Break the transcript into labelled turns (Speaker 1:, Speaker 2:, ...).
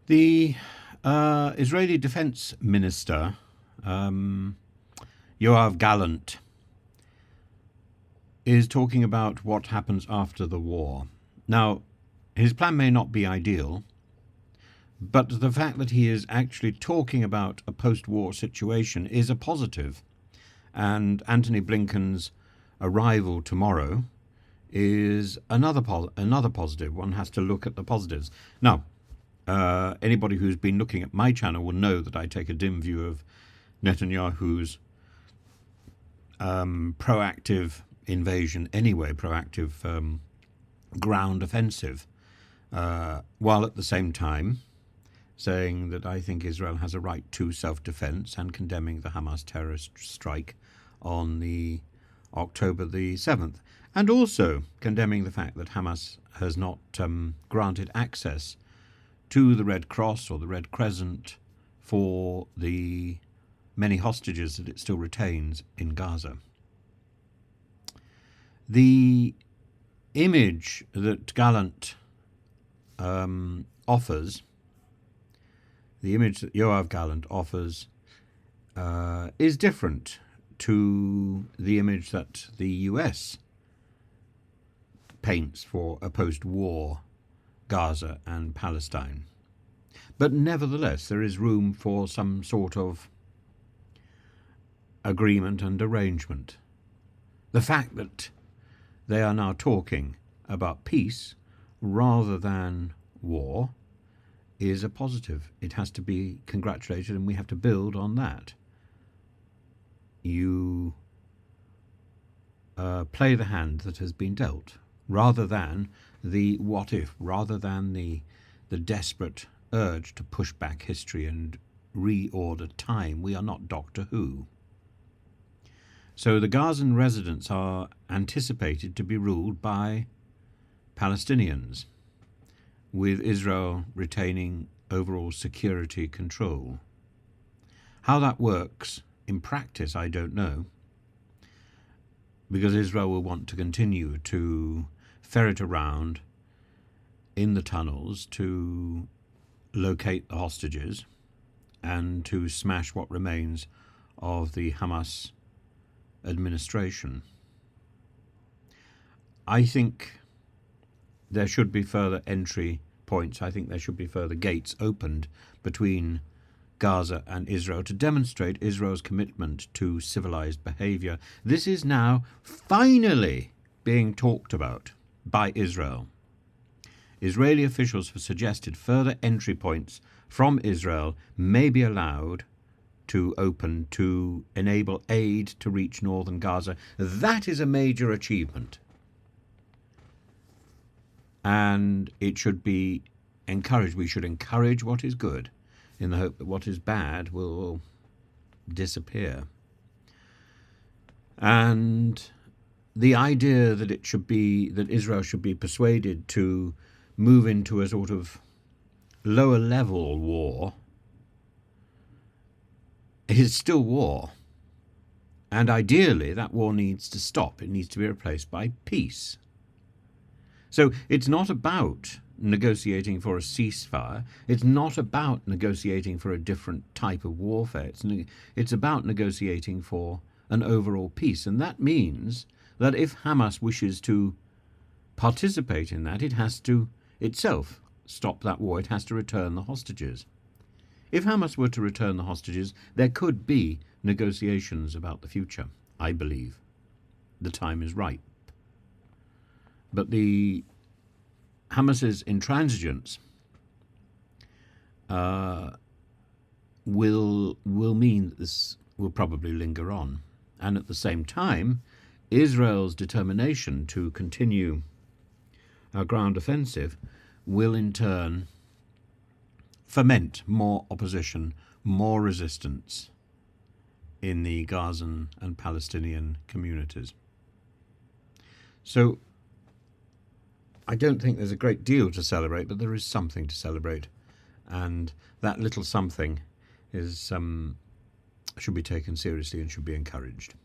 Speaker 1: The Israeli Defense Minister, Yoav Gallant, is talking about what happens after the war. Now, his plan may not be ideal, but the fact that he is actually talking about a post-war situation is a positive. And Antony Blinken's arrival tomorrow is another positive. One has to look at the positives. Now, anybody who's been looking at my channel will know that I take a dim view of Netanyahu's proactive invasion anyway, proactive ground offensive, while at the same time saying that I think Israel has a right to self-defense and condemning the Hamas terrorist strike on the October the 7th, and also condemning the fact that Hamas has not granted access to the Red Cross or the Red Crescent for the many hostages that it still retains in Gaza. The image that Gallant offers, the image that Yoav Gallant offers, is different to the image that the US paints for a post-war Gaza and Palestine. But nevertheless, there is room for some sort of agreement and arrangement. The fact that they are now talking about peace rather than war is a positive. It has to be congratulated, and we have to build on that. You play the hand that has been dealt, rather than the what if, rather than the desperate urge to push back history and reorder time. We are not Doctor Who. So the Gazan residents are anticipated to be ruled by Palestinians, with Israel retaining overall security control. How that works in practice, I don't know, because Israel will want to continue to ferret around in the tunnels to locate the hostages and to smash what remains of the Hamas administration. I think there should be further entry points. I think there should be further gates opened between Gaza and Israel to demonstrate Israel's commitment to civilized behavior. This is now finally being talked about by Israel. Israeli officials have suggested further entry points from Israel may be allowed to open to enable aid to reach northern Gaza. That is a major achievement. And it should be encouraged. We should encourage what is good in the hope that what is bad will disappear. And the idea that that Israel should be persuaded to move into a sort of lower level war is still war. And ideally, that war needs to stop. It needs to be replaced by peace. So it's not about negotiating for a ceasefire. It's not about negotiating for a different type of warfare. It's about negotiating for an overall peace. And that means that if Hamas wishes to participate in that, it has to itself stop that war. It has to return the hostages. If Hamas were to return the hostages, there could be negotiations about the future, I believe. The time is ripe. But the Hamas's intransigence will mean that this will probably linger on. And at the same time, Israel's determination to continue a ground offensive will in turn foment more opposition, more resistance in the Gazan and Palestinian communities. So I don't think there's a great deal to celebrate, but there is something to celebrate. And that little something is should be taken seriously and should be encouraged.